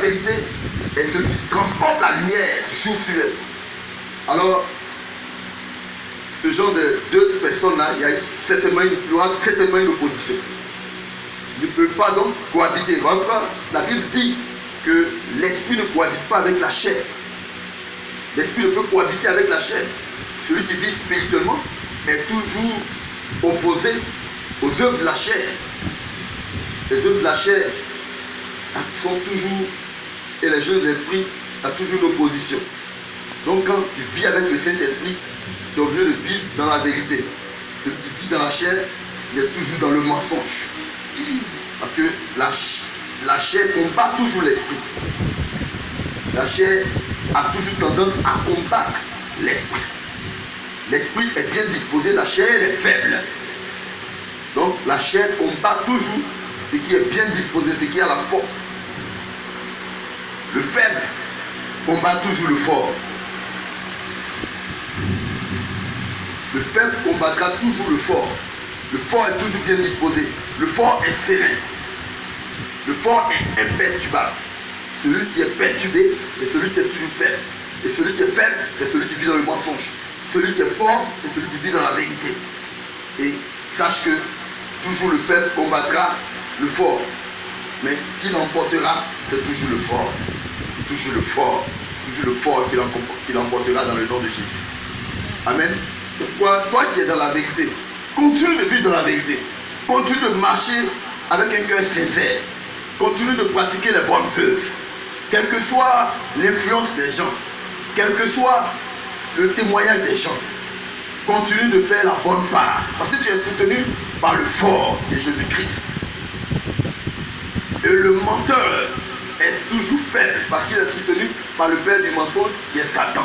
vérité est celui qui transporte la lumière du jour sur elle. Alors, ce genre de deux personnes-là, il y aura certainement une opposition. Ils ne peuvent pas donc cohabiter. La Bible dit que l'esprit ne cohabite pas avec la chair. L'esprit ne peut cohabiter avec la chair. Celui qui vit spirituellement est toujours opposé aux œuvres de la chair. Les œuvres de la chair sont toujours, et les jeunes de l'esprit ont toujours l'opposition. Donc quand tu vis avec le Saint-Esprit, tu es obligé de vivre dans la vérité. Celui qui vit dans la chair, il est toujours dans le mensonge. Parce que la chair combat toujours l'esprit. La chair a toujours tendance à combattre l'esprit. L'esprit est bien disposé, la chair est faible. Donc la chair combat toujours ce qui est bien disposé, ce qui a la force. Le faible combat toujours le fort. Le faible combattra toujours le fort. Le fort est toujours bien disposé. Le fort est serein. Le fort est imperturbable. Celui qui est perturbé est celui qui est toujours faible. Et celui qui est faible, c'est celui qui vit dans le mensonge. Celui qui est fort, c'est celui qui vit dans la vérité. Et sache que toujours le faible combattra le fort. Mais qui l'emportera, c'est toujours le fort. Toujours le fort. Toujours le fort qui l'emportera dans le nom de Jésus. Amen. C'est pourquoi toi qui es dans la vérité, continue de vivre dans la vérité. Continue de marcher avec un cœur sincère. Continue de pratiquer les bonnes œuvres. Quelle que soit l'influence des gens, quel que soit le témoignage des gens, continue de faire la bonne part. Parce que tu es soutenu par le fort qui est Jésus-Christ. Et le menteur est toujours faible parce qu'il est soutenu par le père du mensonge qui est Satan.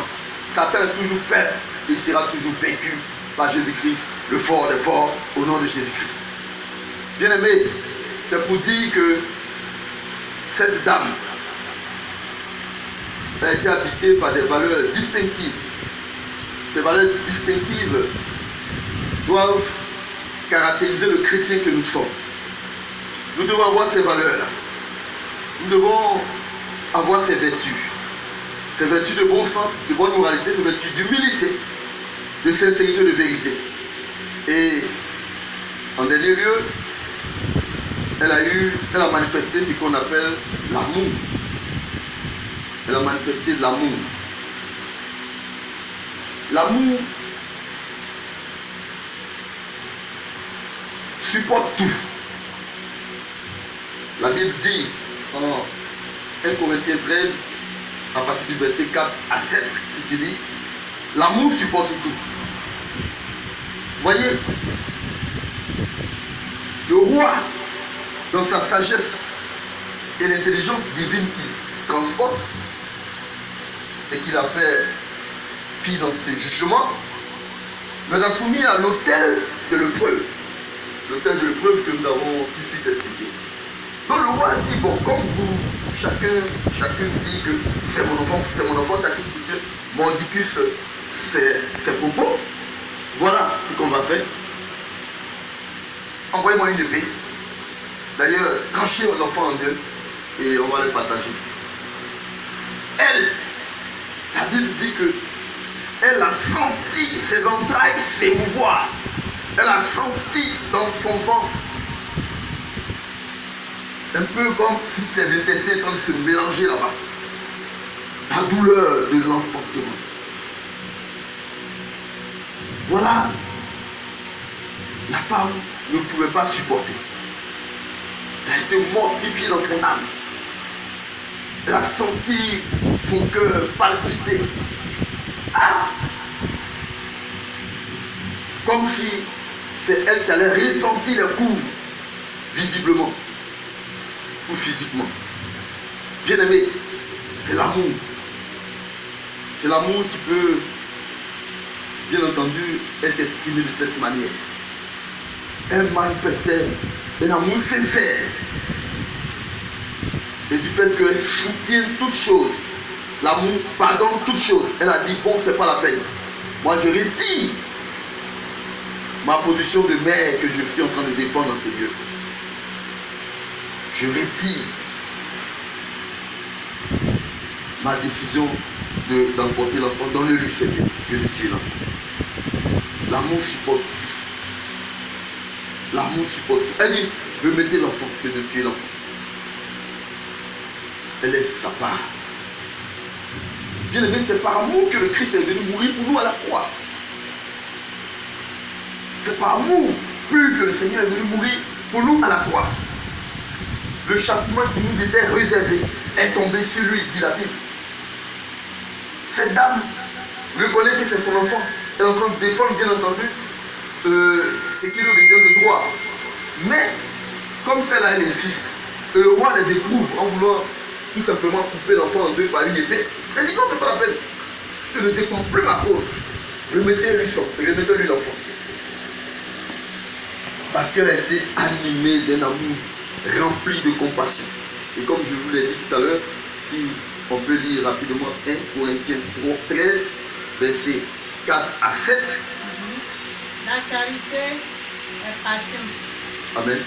Satan est toujours faible et il sera toujours vaincu par Jésus-Christ, le fort des forts, au nom de Jésus-Christ. Bien-aimé, c'est pour dire que cette dame a été habitée par des valeurs distinctives. Ces valeurs distinctives doivent caractériser le chrétien que nous sommes. Nous devons avoir ces valeurs-là. Nous devons avoir ces vertus. Ces vertus de bon sens, de bonne moralité, ces vertus d'humilité, de sincérité, de vérité. Et en dernier lieu, elle a manifesté ce qu'on appelle l'amour. Elle a manifesté de l'amour. L'amour supporte tout. La Bible dit en 1 Corinthiens 13, à partir du verset 4 à 7, qui dit l'amour supporte tout. Voyez, le roi, dans sa sagesse et l'intelligence divine qu'il transporte et qu'il a fait fi dans ses jugements, nous a soumis à l'autel de l'épreuve. L'autel de l'épreuve que nous avons tout de suite expliqué. Donc le roi dit, bon, comme vous, chacun dit que c'est mon enfant, mordicus, c'est ses propos, voilà ce qu'on va faire. Envoyez-moi une épée. D'ailleurs, tranchez vos enfants en deux et on va les partager. Elle, la Bible dit que elle a senti ses entrailles s'émouvoir. Elle a senti dans son ventre, un peu comme si ses intestins étaient en train de se mélanger là-bas. La douleur de l'enfantement. Voilà, la femme ne pouvait pas supporter. Elle a été mortifiée dans son âme. Elle a senti son cœur palpiter. Ah! Comme si c'est elle qui allait ressentir les coups, visiblement ou physiquement. Bien aimé, c'est l'amour. C'est l'amour qui peut, bien entendu, être exprimé de cette manière. Elle manifestait un amour sincère. Et du fait qu'elle soutient toutes choses, l'amour pardonne toutes choses. Elle a dit, bon, c'est pas la peine. Moi, je retire ma position de mère que je suis en train de défendre dans ce lieu. Je retire. ma décision d'emporter l'enfant, donne-lui Seigneur, que de tuer l'enfant. L'amour supporte tout. L'amour supporte tout. Elle dit, remettez l'enfant que de tuer l'enfant. Elle laisse sa part. Bien aimé, c'est par amour que le Christ est venu mourir pour nous à la croix. C'est par amour plus que le Seigneur est venu mourir pour nous à la croix. Le châtiment qui nous était réservé est tombé sur lui, dit la Bible. Cette dame reconnaît que c'est son enfant. Elle est en train de défendre, bien entendu, ce qui lui revient de droit. Mais, comme celle-là, elle insiste, et le roi les éprouve en voulant tout simplement couper l'enfant en deux par une épée. Elle dit non, c'est pas la peine. Je ne défends plus ma cause. Remettez-lui l'enfant. Parce qu'elle a été animée d'un amour rempli de compassion. Et comme je vous l'ai dit tout à l'heure, si on peut lire rapidement 1 Corinthiens 13, versets 4 à 7. La charité est patiente. Amen.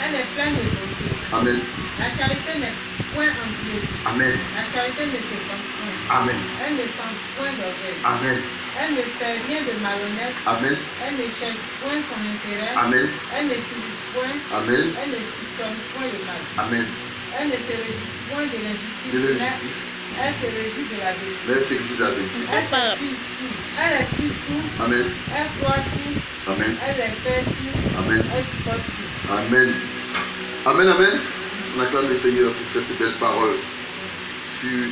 Elle est pleine de bonté. Amen. La charité n'est point envieuse. Amen. La charité ne se vante point. Amen. Elle ne sent point d'orgueil. Amen. Elle ne fait rien de malhonnête. Amen. Elle ne cherche point son intérêt. Amen. Elle ne subit point. Amen. Elle ne soupçonne point le mal. Amen. Elle ne se réjouit point de l'injustice. De l'injustice. Elle se réjouit de la vérité. Mais c'est Jésus la vérité. Elle s'excuse tout. Elle excuse tout. Amen. Elle croit tout. Amen. Elle espère tout. Amen. Elle supporte tout. Amen. Amen, amen. On acclame le Seigneur pour cette belle parole sur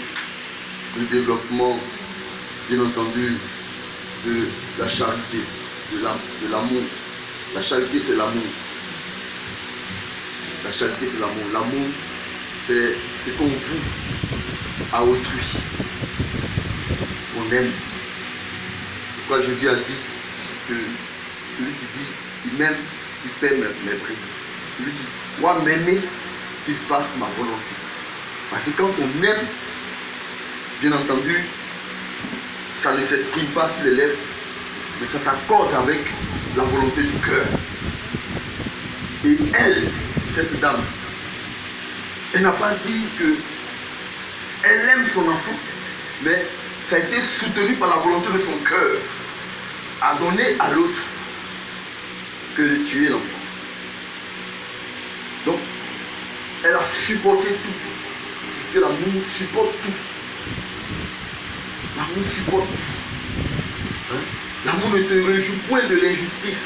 le développement, bien entendu, de la charité, de l'amour. La charité, c'est l'amour. La charité, c'est l'amour. L'amour, c'est ce qu'on voue à autrui. On aime. C'est pourquoi Jésus a dit que celui qui dit il m'aime, il paie mes prix. Celui qui doit m'aimer, qu'il fasse ma volonté. Parce que quand on aime, bien entendu, ça ne s'exprime pas sur les lèvres, mais ça s'accorde avec la volonté du cœur. Et elle, cette dame, elle n'a pas dit que elle aime son enfant, mais ça a été soutenu par la volonté de son cœur à donner à l'autre que de tuer l'enfant. Donc, elle a supporté tout. Parce que l'amour supporte tout. L'amour supporte tout. Hein? L'amour ne se réjouit point de l'injustice,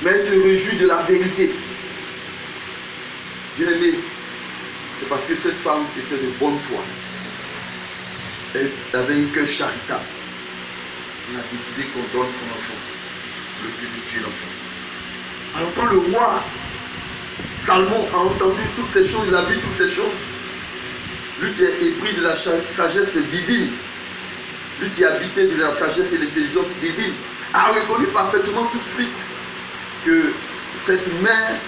mais elle se réjouit de la vérité. Bien aimé, c'est parce que cette femme était de bonne foi. Elle avait un cœur charitable. On a décidé qu'on donne son enfant, le but de tuer l'enfant. Alors quand le roi Salomon a entendu toutes ces choses, il a vu toutes ces choses, lui qui est épris de la sagesse divine, lui qui habitait de la sagesse et l'intelligence divine, a reconnu parfaitement tout de suite que cette mère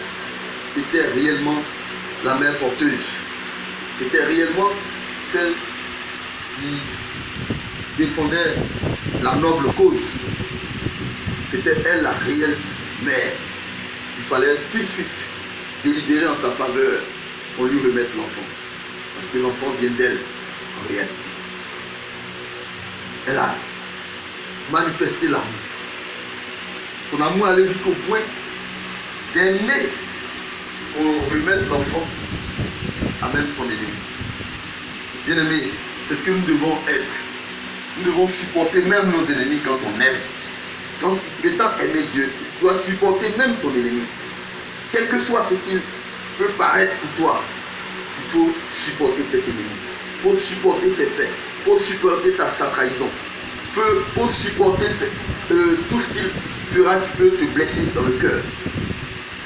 était réellement la mère porteuse, était réellement celle qui défendait la noble cause. C'était elle la réelle mère. Il fallait tout de suite délibérer en sa faveur pour lui remettre l'enfant. Parce que l'enfant vient d'elle en réalité. Elle a manifesté l'amour. Son amour allait jusqu'au point d'aimer qu'on remette l'enfant à même son ennemi. Bien aimé, c'est ce que nous devons être. Nous devons supporter même nos ennemis quand on aime. Quand étant aimé Dieu, tu dois supporter même ton ennemi. Quel que soit ce qu'il peut paraître pour toi, il faut supporter cet ennemi. Il faut supporter ses faits. Il faut supporter sa trahison. Il faut supporter tout ce qu'il fera qui peut te blesser dans le cœur.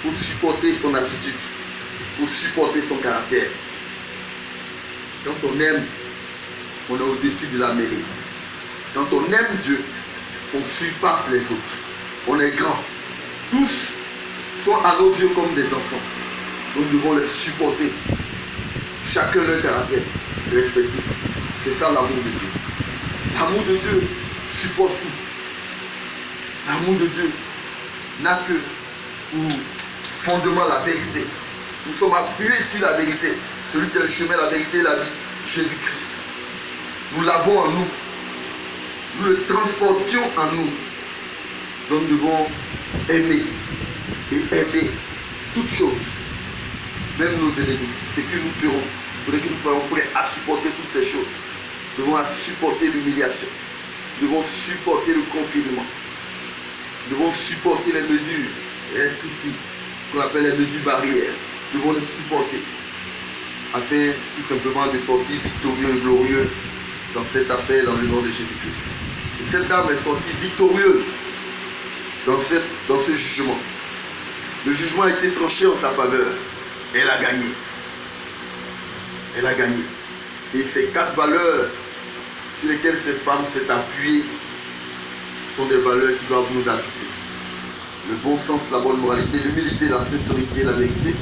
Il faut supporter son attitude. Il faut supporter son caractère. Quand on aime, on est au-dessus de la mêlée. Quand on aime Dieu, on surpasse les autres. On est grand. Tous sont à nos yeux comme des enfants. Nous devons les supporter. Chacun leur caractère respectif. C'est ça l'amour de Dieu. L'amour de Dieu supporte tout. L'amour de Dieu n'a que pour fondement la vérité. Nous sommes appuyés sur la vérité. Celui qui est le chemin, la vérité et la vie, Jésus-Christ. Nous l'avons en nous. Nous le transportions en nous. Donc nous devons aimer. Et aimer toutes choses. Même nos ennemis. Ce que nous ferons. Il faudrait que nous soyons prêts à supporter toutes ces choses. Nous devons supporter l'humiliation. Nous devons supporter le confinement. Nous devons supporter les mesures restrictives, qu'on appelle les mesures barrières. Nous devons les supporter afin tout simplement de sortir victorieux et glorieux dans cette affaire dans le nom de Jésus-Christ. Et cette dame est sortie victorieuse dans ce jugement. Le jugement a été tranché en sa faveur. Elle a gagné. Elle a gagné. Et ces 4 valeurs sur lesquelles cette femme s'est appuyée sont des valeurs qui doivent nous habiter. Le bon sens, la bonne moralité, l'humilité, la sincérité, la vérité,